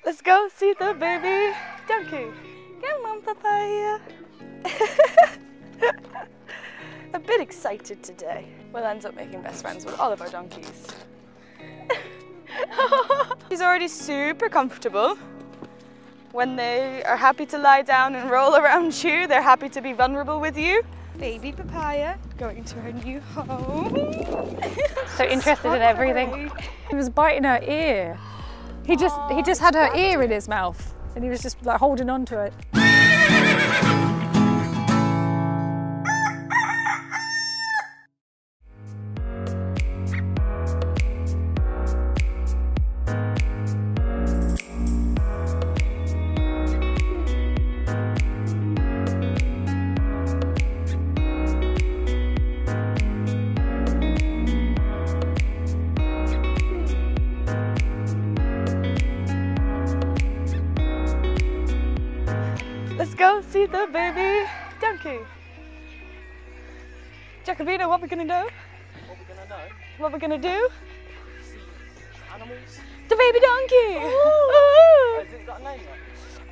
Let's go see the baby donkey. Come on, papaya. A bit excited today. We'll end up making best friends with all of our donkeys. She's already super comfortable. When they are happy to lie down and roll around you, they're happy to be vulnerable with you. Baby papaya going to her new home. So interested in everything. He was biting her ear. He just had her ear in his mouth and he was just like holding on to it. Let's go see the baby donkey. Jacobina, what we're gonna do? What we're gonna know? What we're gonna do? See animals. The baby donkey! Ooh. Oh, has it got a name yet?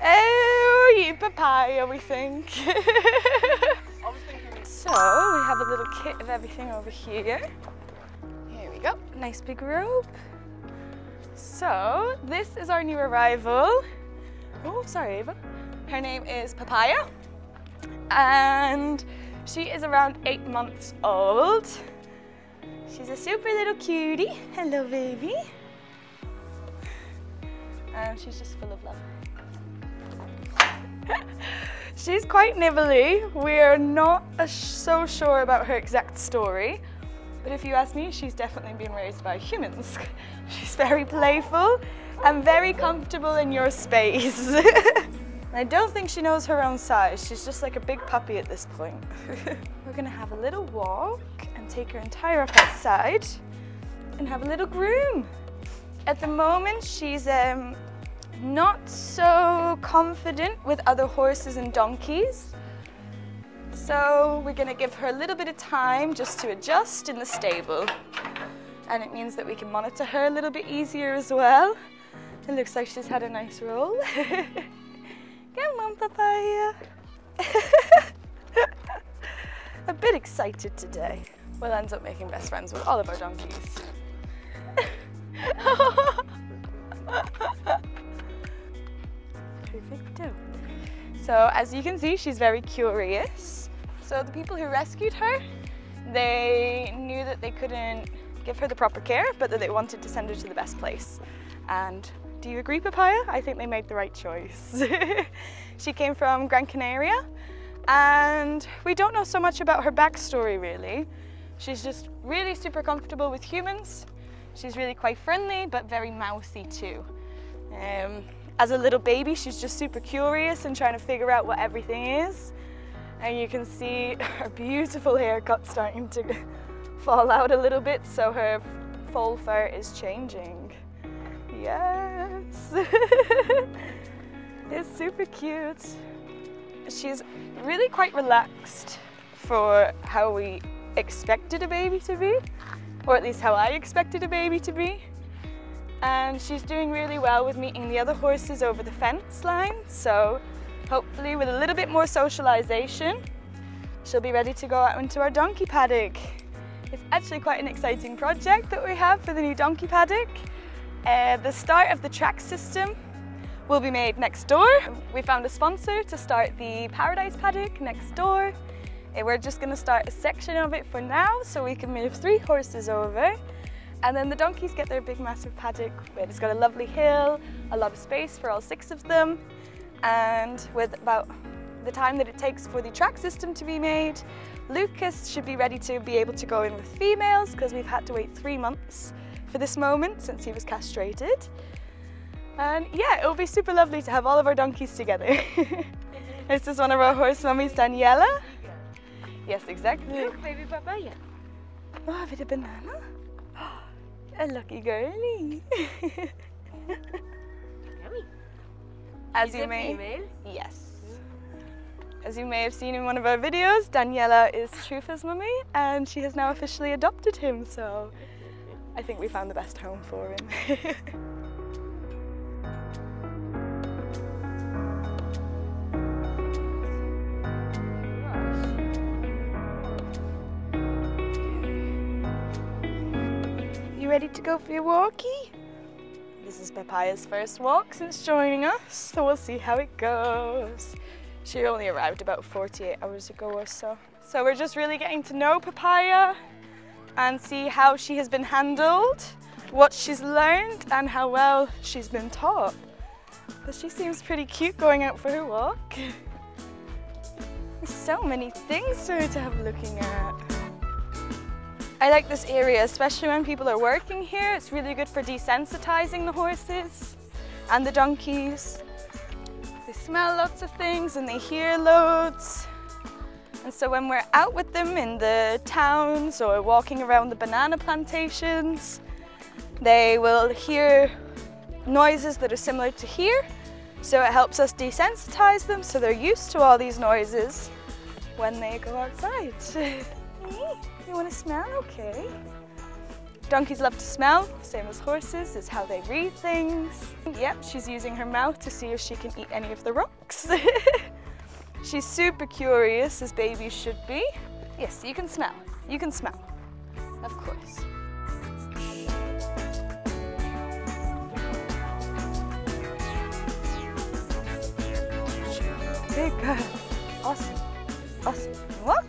Oh, you papaya, we think. I was thinking... So, we have a little kit of everything over here. Here we go, nice big rope. So, this is our new arrival. Oh, sorry, Ava. Her name is Papaya, and she is around 8 months old. She's a super little cutie. Hello, baby. And she's just full of love. She's quite nibbly. We're not so sure about her exact story, but if you ask me, she's definitely been raised by humans. She's very playful and very comfortable in your space. I don't think she knows her own size. She's just like a big puppy at this point. We're gonna have a little walk and take her entire up outside and have a little groom. At the moment, she's not so confident with other horses and donkeys. So we're gonna give her a little bit of time just to adjust in the stable. And it means that we can monitor her a little bit easier as well. It looks like she's had a nice roll. Come on, papaya. A bit excited today. We'll end up making best friends with all of our donkeys. Perfecto. So as you can see, she's very curious. So the people who rescued her, they knew that they couldn't give her the proper care, but that they wanted to send her to the best place. And do you agree, Papaya? I think they made the right choice. She came from Gran Canaria, and we don't know so much about her backstory really. She's just really super comfortable with humans. She's really quite friendly, but very mouthy too. As a little baby, she's just super curious and trying to figure out what everything is. And you can see her beautiful haircut starting to fall out a little bit, so her full fur is changing. Yes! It's super cute. She's really quite relaxed for how we expected a baby to be, or at least how I expected a baby to be. And she's doing really well with meeting the other horses over the fence line, so hopefully with a little bit more socialization, she'll be ready to go out into our donkey paddock. It's actually quite an exciting project that we have for the new donkey paddock. The start of the track system will be made next door. We found a sponsor to start the Paradise paddock next door. We're just going to start a section of it for now so we can move 3 horses over. And then the donkeys get their big massive paddock. It's got a lovely hill, a lot of space for all 6 of them. And with about the time that it takes for the track system to be made, Lucas should be ready to be able to go in with females, because we've had to wait 3 months for this moment since he was castrated. And yeah, it'll be super lovely to have all of our donkeys together. This is one of our horse mummies, Daniela. Yes, exactly. Look, baby papaya. Oh, a bit of banana. A lucky girlie. Yummy. As you may, female? Yes. As you may have seen in one of our videos, Daniela is Trufa's mummy, and she has now officially adopted him, so I think we found the best home for him. ready to go for your walkie? This is Papaya's first walk since joining us, so we'll see how it goes. She only arrived about 48 hours ago or so. So we're just really getting to know Papaya and see how she has been handled, what she's learned, and how well she's been taught. But she seems pretty cute going out for her walk. There's so many things for her to have looking at. I like this area, especially when people are working here. It's really good for desensitizing the horses and the donkeys. They smell lots of things and they hear loads. And so when we're out with them in the towns or walking around the banana plantations, they will hear noises that are similar to here. So it helps us desensitize them so they're used to all these noises when they go outside. You want to smell? Okay. Donkeys love to smell, same as horses, is how they read things. Yep, she's using her mouth to see if she can eat any of the rocks. She's super curious, as babies should be. Yes, you can smell. You can smell. Of course. Good girl. Awesome. Awesome. Walk.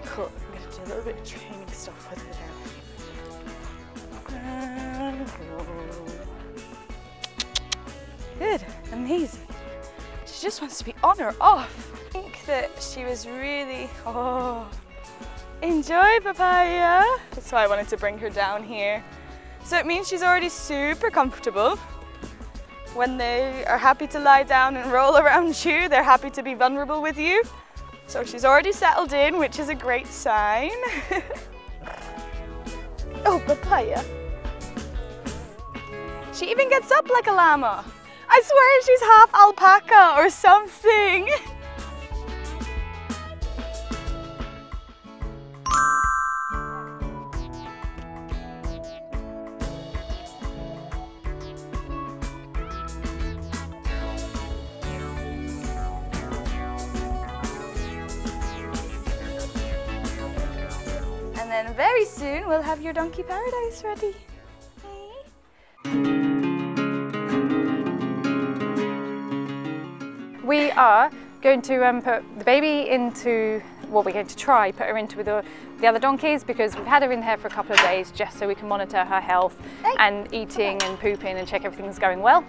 Cool. I'm going to do a little bit of training stuff with her now. Good. Amazing. She just wants to be on or off. I think that she was really, enjoy Papaya. That's why I wanted to bring her down here. So it means she's already super comfortable. When they are happy to lie down and roll around you, they're happy to be vulnerable with you. So she's already settled in, which is a great sign. Oh, Papaya. She even gets up like a llama. I swear she's half alpaca or something. And then very soon we'll have your donkey paradise ready. We are going to put the baby into, well, we're going to try put her into the other donkeys, because we've had her in here for a couple of days just so we can monitor her health and eating and pooping and check everything's going well.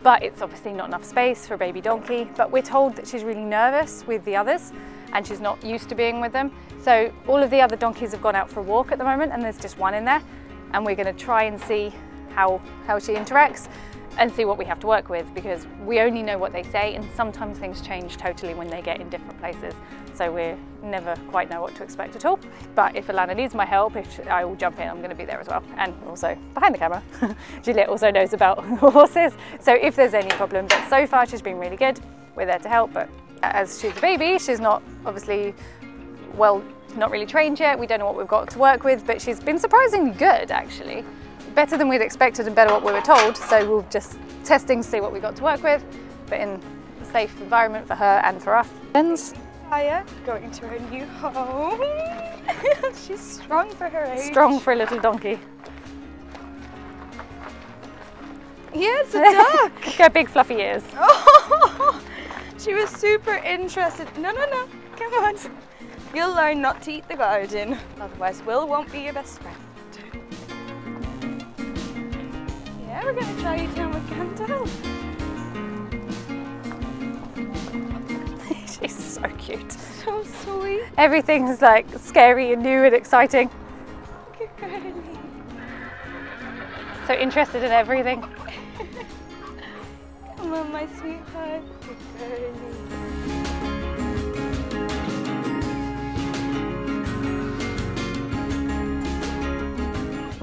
But it's obviously not enough space for a baby donkey, but we're told that she's really nervous with the others and she's not used to being with them. So all of the other donkeys have gone out for a walk at the moment and there's just one in there, and we're going to try and see how she interacts and see what we have to work with, because we only know what they say and sometimes things change totally when they get in different places. So we never quite know what to expect at all. But if Alana needs my help, I will jump in, I'm going to be there as well. And also behind the camera, Juliette also knows about horses. So if there's any problem, but so far she's been really good. We're there to help, but as she's a baby, she's not obviously, well, not really trained yet. We don't know what we've got to work with, but she's been surprisingly good actually. Better than we'd expected and better what we were told, so we'll just testing to see what we got to work with, but in a safe environment for her and for us. Papaya going to her new home. She's strong for her age. Strong for a little donkey. Yeah, it's a duck. Got big fluffy ears. Oh, she was super interested. No, come on. You'll learn not to eat the garden, otherwise Will won't be your best friend. Yeah, we're going to try you down with Candle. She's so cute. So sweet. Everything's like scary and new and exciting. Look at Girlie. So interested in everything. Come on, my sweetheart. Good Girlie.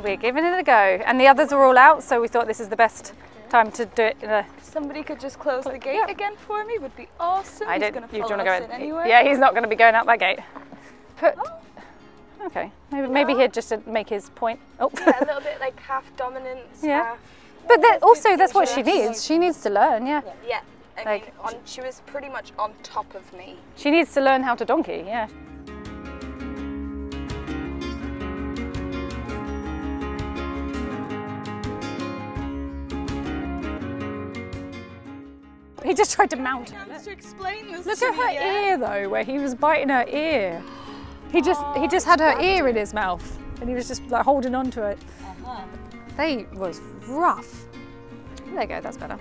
We're giving it a go, and the others are all out, so we thought this is the best time to do it in a... Somebody could just close the gate again for me, would be awesome. I He's don't. gonna You follow want to go us in anyway. Yeah, he's not going to be going out that gate. Okay, maybe he'd just to make his point. Oh. Yeah, a little bit like half dominance, Yeah. half... But also that's what she needs. She needs to learn, yeah. Yeah, I Like, mean, she was pretty much on top of me. She needs to learn how to donkey, yeah. He just tried to mount her. To explain this Look to at her me, yeah? ear though, where he was biting her ear. He just had her ear in his mouth, and he was just like holding on to it. They was rough. There you go, that's better.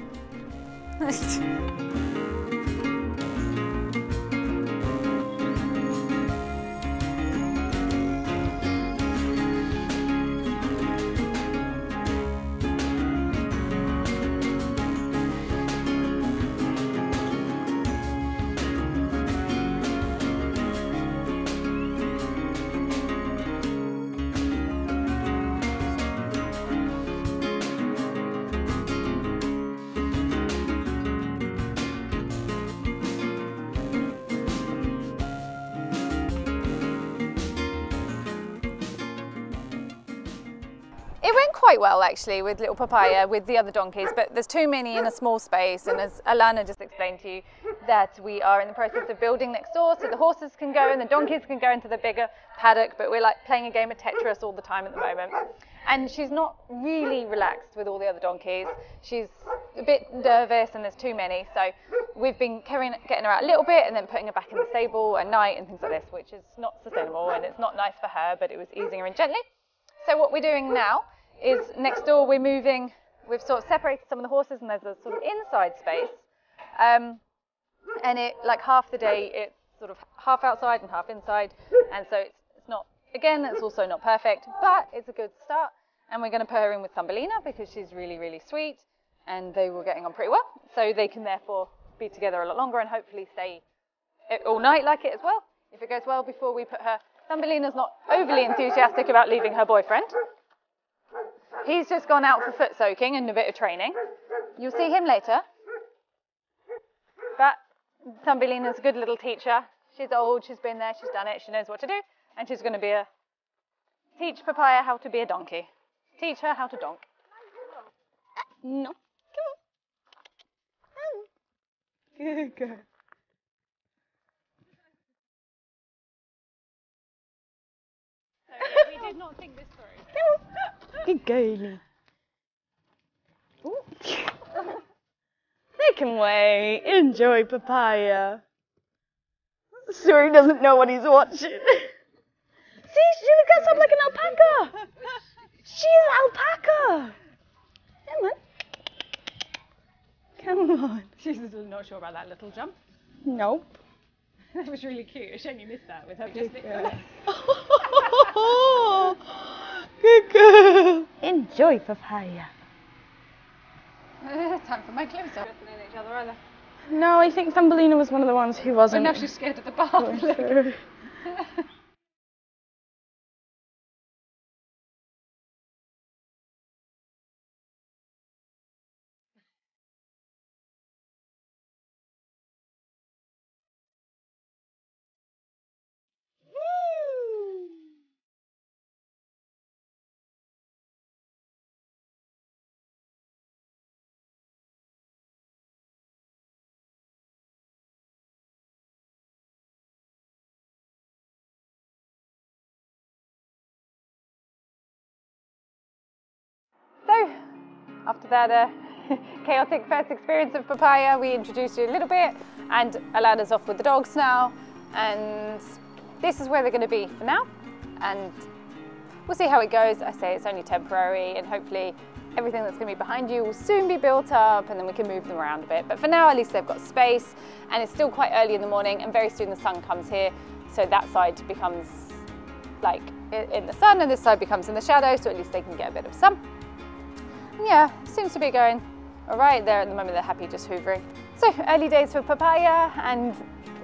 It went quite well actually with little Papaya, with the other donkeys, but there's too many in a small space, and as Alana just explained to you, that we are in the process of building next door so the horses can go and the donkeys can go into the bigger paddock, but we're like playing a game of Tetris all the time at the moment. And she's not really relaxed with all the other donkeys. She's a bit nervous and there's too many, so we've been getting her out a little bit and then putting her back in the stable at night and things like this, which is not sustainable and it's not nice for her, but it was easing her in gently. So what we're doing now is next door we've sort of separated some of the horses and there's a sort of inside space. And it, like half the day, it's sort of half outside and half inside. And so it's not, again, it's also not perfect, but it's a good start. And we're going to put her in with Thumbelina because she's really, really sweet and they were getting on pretty well. So they can therefore be together a lot longer and hopefully stay all night like it as well. If it goes well before we put her. Thumbelina's not overly enthusiastic about leaving her boyfriend. He's just gone out for foot soaking and a bit of training. You'll see him later. But Thumbelina's a good little teacher. She's old, she's been there, she's done it, she knows what to do. And she's going to teach Papaya how to be a donkey. Teach her how to donk. No. Come on. Good girl. We did not think this through. Good girl. They can wait. Enjoy Papaya. So he doesn't know what he's watching. See, she looks up like an alpaca. She's an alpaca. Come on. She's not sure about that little jump. Nope. That was really cute. A shame you missed that with her just Oh, good girl. Enjoy Papaya. Time for my close up. Each other either. No, I think Thumbelina was one of the ones who wasn't. But now she's scared of the bath. Sure. So, after that chaotic first experience of Papaya, we introduced you a little bit and allowed us off with the dogs now. And this is where they're going to be for now. And we'll see how it goes. I say it's only temporary and hopefully everything that's going to be behind you will soon be built up and then we can move them around a bit. But for now, at least they've got space and it's still quite early in the morning and very soon the sun comes here. So that side becomes like in the sun and this side becomes in the shadow. So at least they can get a bit of sun. Yeah, seems to be going all right there at the moment. They're happy just hoovering. So early days for Papaya, and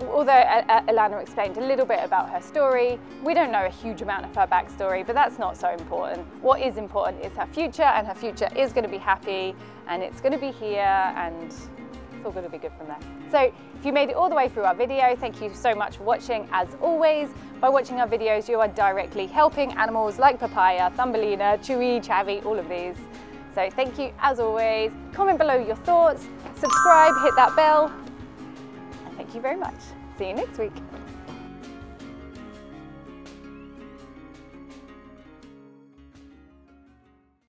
although Alana explained a little bit about her story, we don't know a huge amount of her backstory, but that's not so important. What is important is her future, and her future is going to be happy and it's going to be here and it's all going to be good from there. So if you made it all the way through our video, thank you so much for watching. As always, by watching our videos, you are directly helping animals like Papaya, Thumbelina, Chewy, Chavy, all of these. So thank you as always. Comment below your thoughts, subscribe, hit that bell, and thank you very much. See you next week.